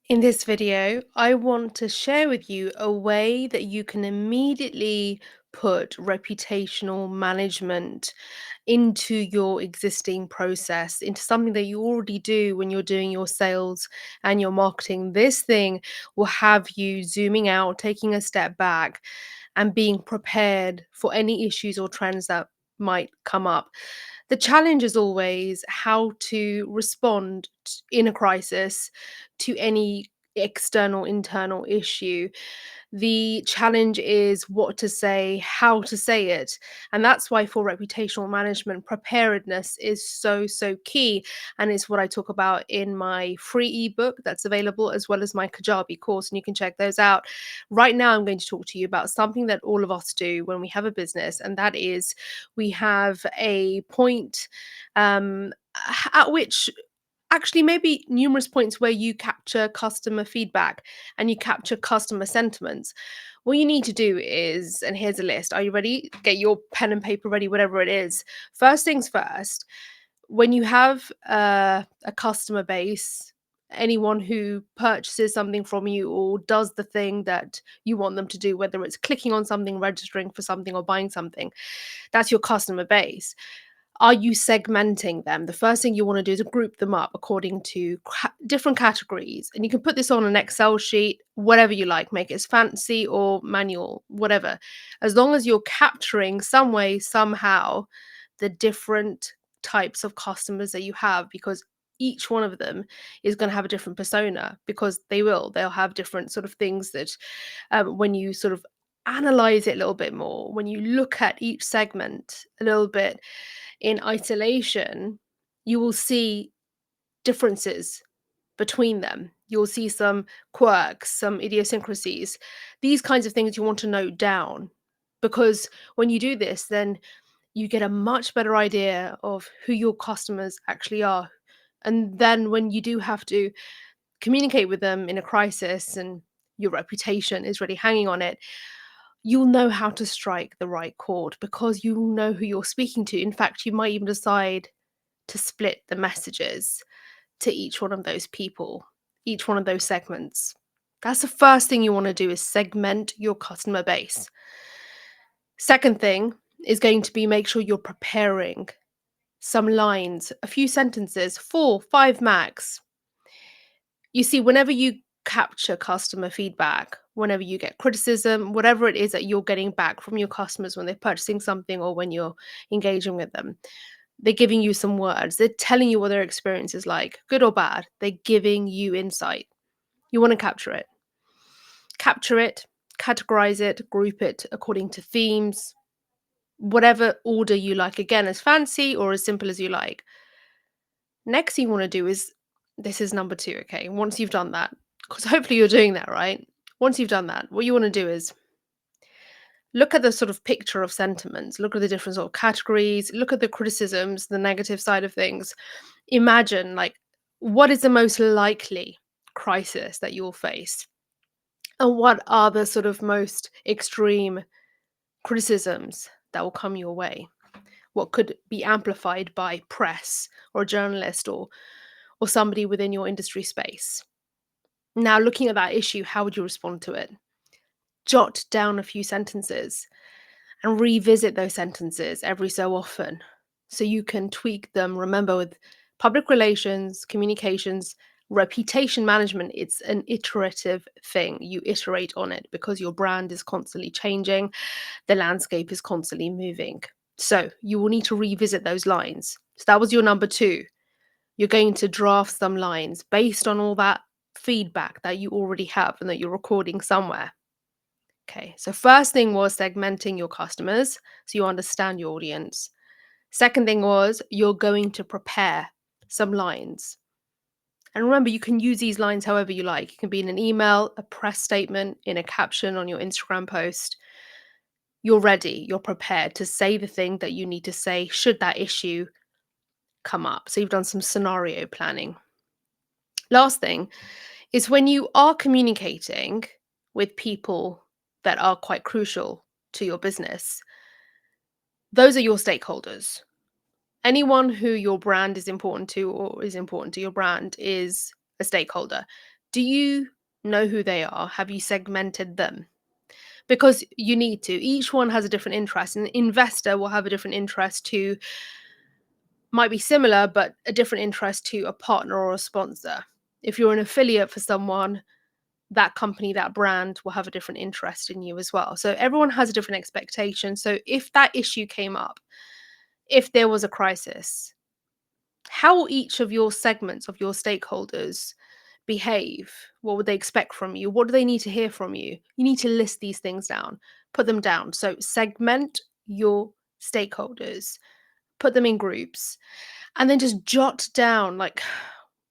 In this video, I want to share with you a way that you can immediately put reputational management into your existing process, into something that you already do when you're doing your sales and your marketing. This thing will have you zooming out, taking a step back, and being prepared for any issues or trends that might come up. The challenge is always how to respond in a crisis to any external, internal issue. The challenge is what to say, how to say it. And that's why for reputational management, preparedness is so key. And it's what I talk about in my free ebook that's available, as well as my Kajabi course. And you can check those out. Right now, I'm going to talk to you about something that all of us do when we have a business. And that is we have a point at which actually maybe numerous points where you capture customer feedback and you capture customer sentiments. What you need to do is, and here's a list. Are you ready? Get your pen and paper ready, whatever it is. First things first, when you have a customer base, anyone who purchases something from you or does the thing that you want them to do, whether it's clicking on something, registering for something, or buying something, that's your customer base. Are you segmenting them? The first thing you want to do is group them up according to different categories. And you can put this on an Excel sheet, whatever you like, make it as fancy or manual, whatever. As long as you're capturing some way, somehow, the different types of customers that you have, because each one of them is going to have a different persona, because they'll have different sort of things that when you sort of analyze it a little bit more, when you look at each segment a little bit in isolation, you will see differences between them. You'll see some quirks, some idiosyncrasies, these kinds of things you want to note down. Because when you do this, then you get a much better idea of who your customers actually are. And then when you do have to communicate with them in a crisis and your reputation is really hanging on it, you'll know how to strike the right chord because you know who you're speaking to. In fact, you might even decide to split the messages to each one of those people, each one of those segments. That's the first thing you want to do, is segment your customer base. Second thing is going to be make sure you're preparing some lines, a few sentences, 4, 5 max. You see, whenever you capture customer feedback, whenever you get criticism, whatever it is that you're getting back from your customers when they're purchasing something or when you're engaging with them, they're giving you some words. They're telling you what their experience is like, good or bad. They're giving you insight. You want to capture it. Capture it, categorize it, group it according to themes, whatever order you like. Again, as fancy or as simple as you like. Next thing you want to do is, this is number 2, okay? Once you've done that, because hopefully you're doing that, right? Once you've done that, what you want to do is look at the sort of picture of sentiments, look at the different sort of categories, look at the criticisms, the negative side of things. Imagine, like, what is the most likely crisis that you'll face? And what are the sort of most extreme criticisms that will come your way? What could be amplified by press or a journalist or somebody within your industry space? Now, looking at that issue, how would you respond to it? Jot down a few sentences and revisit those sentences every so often so you can tweak them. Remember, with public relations, communications, reputation management, it's an iterative thing. You iterate on it because your brand is constantly changing, the landscape is constantly moving. So you will need to revisit those lines. So that was your number 2. You're going to draft some lines based on all that feedback that you already have and that you're recording somewhere. Okay, so first thing was segmenting your customers so you understand your audience. Second thing was you're going to prepare some lines. And remember, you can use these lines however you like. It can be in an email, a press statement, in a caption on your Instagram post. You're ready, you're prepared to say the thing that you need to say should that issue come up. So you've done some scenario planning. Last thing is, when you are communicating with people that are quite crucial to your business, those are your stakeholders. Anyone who your brand is important to or is important to your brand is a stakeholder. Do you know who they are? Have you segmented them? Because you need to. Each one has a different interest. An investor will have a different interest to, might be similar, but a different interest to a partner or a sponsor. If you're an affiliate for someone, that company, that brand will have a different interest in you as well. So everyone has a different expectation. So if that issue came up, if there was a crisis, how will each of your segments of your stakeholders behave? What would they expect from you? What do they need to hear from you? You need to list these things down, put them down. So segment your stakeholders, put them in groups, and then just jot down, like,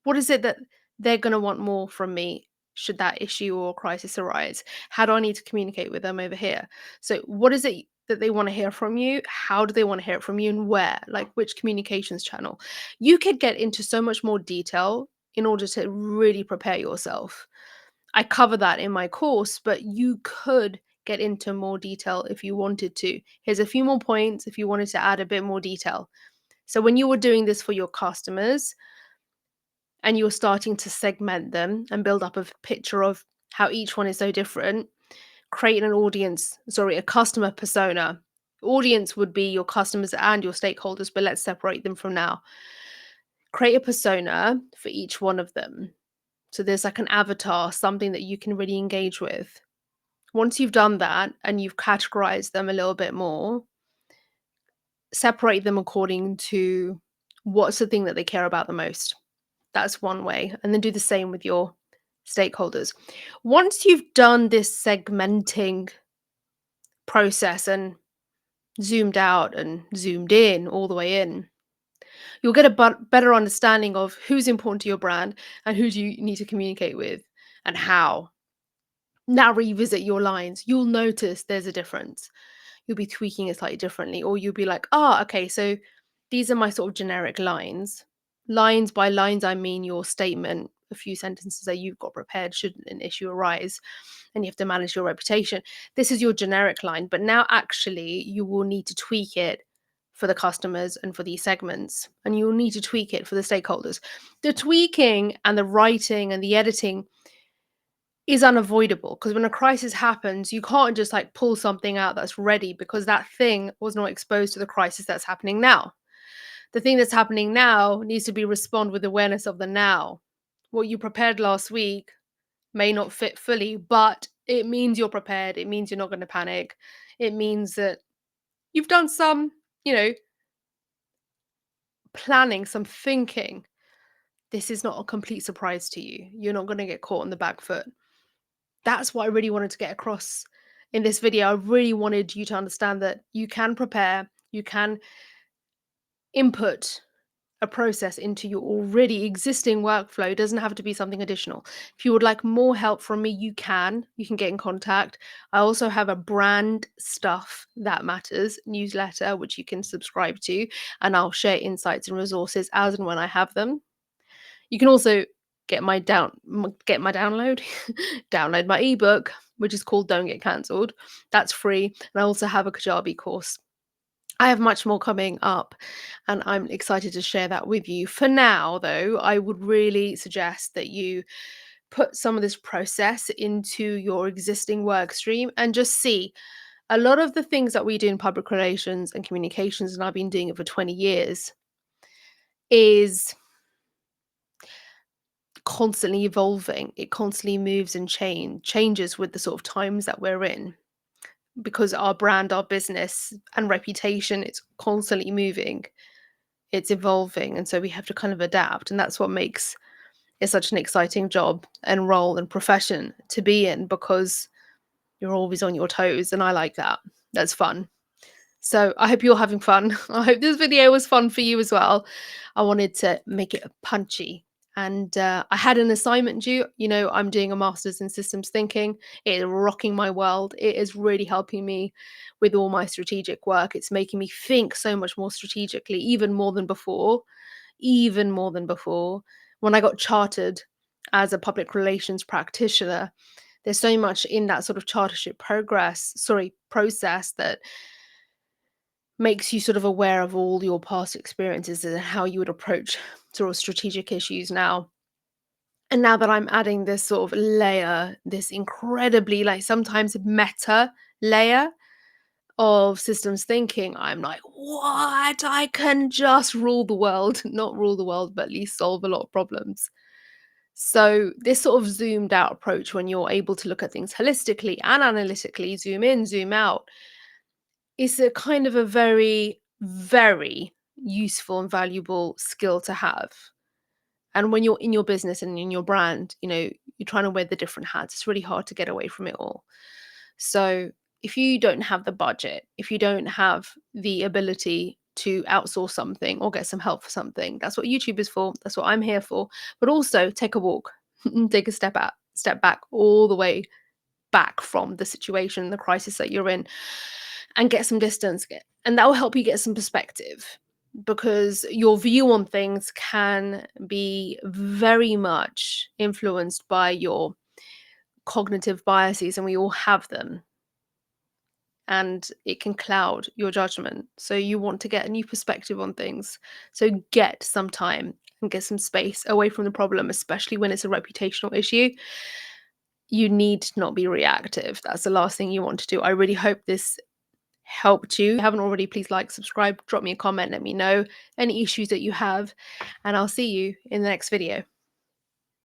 what is it that they're going to want more from me should that issue or crisis arise? How do I need to communicate with them over here? So what is it that they want to hear from you? How do they want to hear it from you, and where? Like, which communications channel? You could get into so much more detail in order to really prepare yourself. I cover that in my course, but you could get into more detail if you wanted to. Here's a few more points if you wanted to add a bit more detail. So when you were doing this for your customers and you're starting to segment them and build up a picture of how each one is so different, create an audience, sorry, a customer persona. Audience would be your customers and your stakeholders, but let's separate them from now. Create a persona for each one of them. So there's like an avatar, something that you can really engage with. Once you've done that and you've categorized them a little bit more, separate them according to what's the thing that they care about the most. That's one way. And then do the same with your stakeholders. Once you've done this segmenting process and zoomed out and zoomed in all the way in, you'll get a better understanding of who's important to your brand and who do you need to communicate with and how. Now revisit your lines. You'll notice there's a difference. You'll be tweaking it slightly differently, or you'll be like, okay, so these are my sort of generic lines. Lines by lines, I mean your statement, a few sentences that you've got prepared should an issue arise and you have to manage your reputation. This is your generic line, but now actually you will need to tweak it for the customers and for these segments, and you'll need to tweak it for the stakeholders. The tweaking and the writing and the editing is unavoidable, because when a crisis happens, you can't just like pull something out that's ready, because that thing was not exposed to the crisis that's happening now. The thing that's happening now needs to be respond with awareness of the now. What you prepared last week may not fit fully, but it means you're prepared. It means you're not going to panic. It means that you've done some, you know, planning, some thinking. This is not a complete surprise to you. You're not going to get caught on the back foot. That's what I really wanted to get across in this video. I really wanted you to understand that you can prepare, you can input a process into your already existing workflow. It doesn't have to be something additional. If you would like more help from me, you can get in contact. I also have a brand stuff that matters newsletter, which you can subscribe to, and I'll share insights and resources as and when I have them. You can also get my download, download my ebook, which is called Don't Get Cancelled. That's free. And I also have a Kajabi course. I have much more coming up, and I'm excited to share that with you. For now, though, I would really suggest that you put some of this process into your existing work stream and just see a lot of the things that we do in public relations and communications, and I've been doing it for 20 years, is constantly evolving. It constantly moves and changes with the sort of times that we're in, because our brand, our business and reputation, it's constantly moving, it's evolving, and so we have to kind of adapt, and that's what makes it such an exciting job and role and profession to be in, because you're always on your toes, and I like that. That's fun. So I hope you're having fun. I hope this video was fun for you as well. I wanted to make it punchy. And I had an assignment due. You know, I'm doing a master's in systems thinking. It is rocking my world. It is really helping me with all my strategic work. It's making me think so much more strategically, even more than before. Even more than before. When I got chartered as a public relations practitioner, there's so much in that sort of chartership process that makes you sort of aware of all your past experiences and how you would approach sort of strategic issues now. And now that I'm adding this sort of layer, this incredibly, like, sometimes meta layer of systems thinking, I'm like, what? I can just rule the world. Not rule the world, but at least solve a lot of problems. So, this sort of zoomed out approach, when you're able to look at things holistically and analytically, zoom in, zoom out, is a kind of a very, very useful and valuable skill to have. And when you're in your business and in your brand, you're trying to wear the different hats. It's really hard to get away from it all. So if you don't have the budget, if you don't have the ability to outsource something or get some help for something, that's what YouTube is for. That's what I'm here for. But also take a walk, take a step back, all the way back from the situation, the crisis that you're in, and get some distance. And that will help you get some perspective, because your view on things can be very much influenced by your cognitive biases, and we all have them, and it can cloud your judgment. So you want to get a new perspective on things. So get some time and get some space away from the problem, especially when it's a reputational issue. You need to not be reactive. That's the last thing you want to do. I really hope this helped you. If you haven't already, please like, subscribe, drop me a comment, let me know any issues that you have, and I'll see you in the next video.